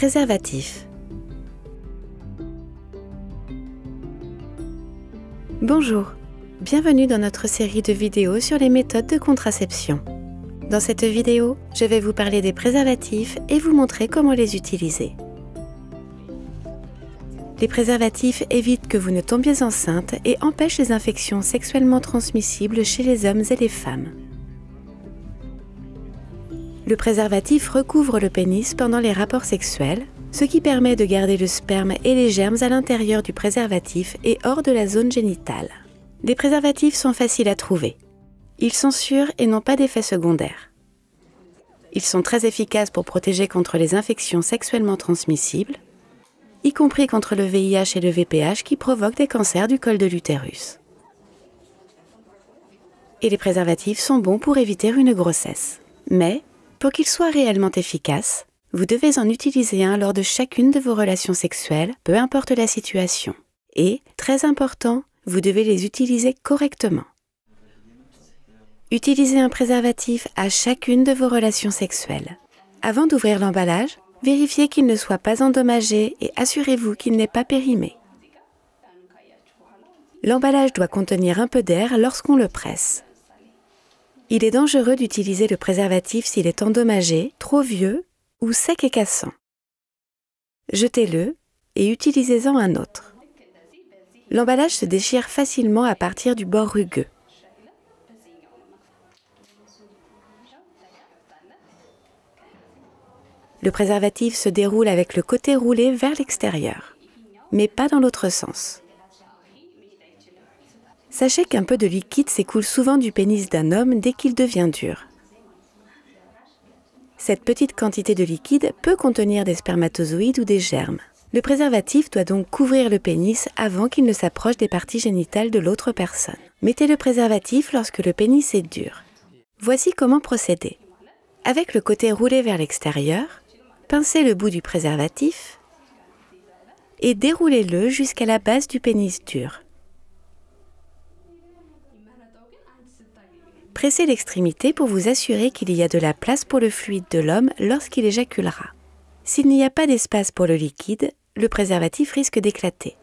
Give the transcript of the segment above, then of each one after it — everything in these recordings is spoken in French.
Préservatif. Bonjour, bienvenue dans notre série de vidéos sur les méthodes de contraception. Dans cette vidéo, je vais vous parler des préservatifs et vous montrer comment les utiliser. Les préservatifs évitent que vous ne tombiez enceinte et empêchent les infections sexuellement transmissibles chez les hommes et les femmes. Le préservatif recouvre le pénis pendant les rapports sexuels, ce qui permet de garder le sperme et les germes à l'intérieur du préservatif et hors de la zone génitale. Les préservatifs sont faciles à trouver. Ils sont sûrs et n'ont pas d'effets secondaires. Ils sont très efficaces pour protéger contre les infections sexuellement transmissibles, y compris contre le VIH et le VPH qui provoquent des cancers du col de l'utérus. Et les préservatifs sont bons pour éviter une grossesse. Mais, pour qu'ils soient réellement efficaces, vous devez en utiliser un lors de chacune de vos relations sexuelles, peu importe la situation. Et, très important, vous devez les utiliser correctement. Utilisez un préservatif à chacune de vos relations sexuelles. Avant d'ouvrir l'emballage, vérifiez qu'il ne soit pas endommagé et assurez-vous qu'il n'est pas périmé. L'emballage doit contenir un peu d'air lorsqu'on le presse. Il est dangereux d'utiliser le préservatif s'il est endommagé, trop vieux ou sec et cassant. Jetez-le et utilisez-en un autre. L'emballage se déchire facilement à partir du bord rugueux. Le préservatif se déroule avec le côté roulé vers l'extérieur, mais pas dans l'autre sens. Sachez qu'un peu de liquide s'écoule souvent du pénis d'un homme dès qu'il devient dur. Cette petite quantité de liquide peut contenir des spermatozoïdes ou des germes. Le préservatif doit donc couvrir le pénis avant qu'il ne s'approche des parties génitales de l'autre personne. Mettez le préservatif lorsque le pénis est dur. Voici comment procéder. Avec le côté roulé vers l'extérieur, pincez le bout du préservatif et déroulez-le jusqu'à la base du pénis dur. Pressez l'extrémité pour vous assurer qu'il y a de la place pour le fluide de l'homme lorsqu'il éjaculera. S'il n'y a pas d'espace pour le liquide, le préservatif risque d'éclater.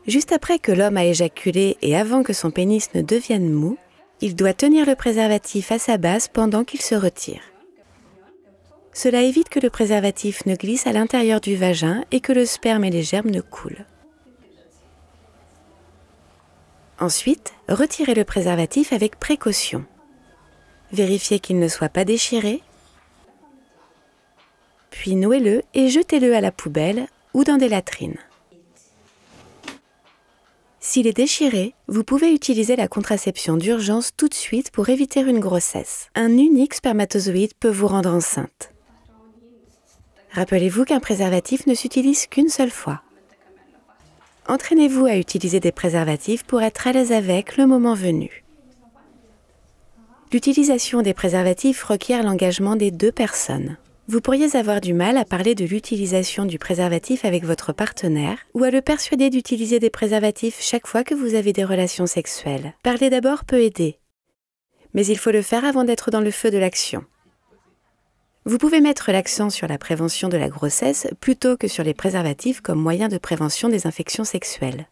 Juste après que l'homme a éjaculé et avant que son pénis ne devienne mou, il doit tenir le préservatif à sa base pendant qu'il se retire. Cela évite que le préservatif ne glisse à l'intérieur du vagin et que le sperme et les germes ne coulent. Ensuite, retirez le préservatif avec précaution. Vérifiez qu'il ne soit pas déchiré, puis nouez-le et jetez-le à la poubelle ou dans des latrines. S'il est déchiré, vous pouvez utiliser la contraception d'urgence tout de suite pour éviter une grossesse. Un unique spermatozoïde peut vous rendre enceinte. Rappelez-vous qu'un préservatif ne s'utilise qu'une seule fois. Entraînez-vous à utiliser des préservatifs pour être à l'aise avec le moment venu. L'utilisation des préservatifs requiert l'engagement des deux personnes. Vous pourriez avoir du mal à parler de l'utilisation du préservatif avec votre partenaire ou à le persuader d'utiliser des préservatifs chaque fois que vous avez des relations sexuelles. Parler d'abord peut aider, mais il faut le faire avant d'être dans le feu de l'action. Vous pouvez mettre l'accent sur la prévention de la grossesse plutôt que sur les préservatifs comme moyen de prévention des infections sexuelles.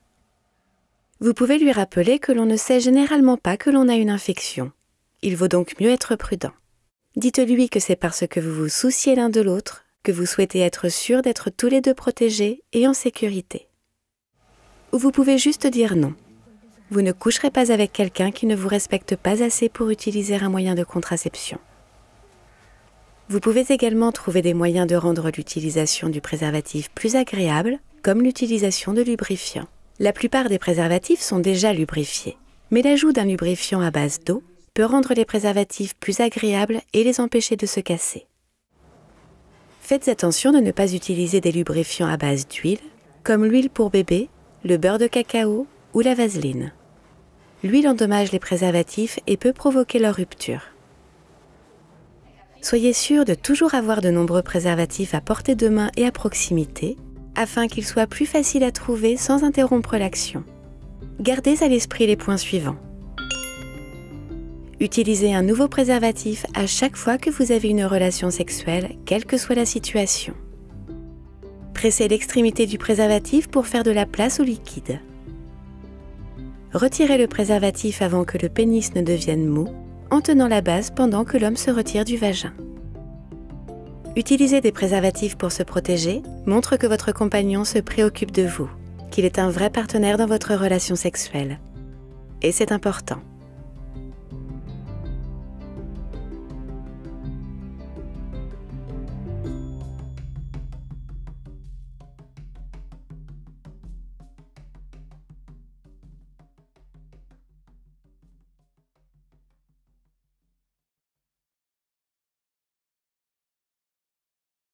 Vous pouvez lui rappeler que l'on ne sait généralement pas que l'on a une infection. Il vaut donc mieux être prudent. Dites-lui que c'est parce que vous vous souciez l'un de l'autre que vous souhaitez être sûr d'être tous les deux protégés et en sécurité. Ou vous pouvez juste dire non. Vous ne coucherez pas avec quelqu'un qui ne vous respecte pas assez pour utiliser un moyen de contraception. Vous pouvez également trouver des moyens de rendre l'utilisation du préservatif plus agréable, comme l'utilisation de lubrifiants. La plupart des préservatifs sont déjà lubrifiés, mais l'ajout d'un lubrifiant à base d'eau peut rendre les préservatifs plus agréables et les empêcher de se casser. Faites attention de ne pas utiliser des lubrifiants à base d'huile, comme l'huile pour bébé, le beurre de cacao ou la vaseline. L'huile endommage les préservatifs et peut provoquer leur rupture. Soyez sûr de toujours avoir de nombreux préservatifs à portée de main et à proximité, afin qu'ils soient plus faciles à trouver sans interrompre l'action. Gardez à l'esprit les points suivants. Utilisez un nouveau préservatif à chaque fois que vous avez une relation sexuelle, quelle que soit la situation. Pressez l'extrémité du préservatif pour faire de la place au liquide. Retirez le préservatif avant que le pénis ne devienne mou, en tenant la base pendant que l'homme se retire du vagin. Utiliser des préservatifs pour se protéger montre que votre compagnon se préoccupe de vous, qu'il est un vrai partenaire dans votre relation sexuelle. Et c'est important.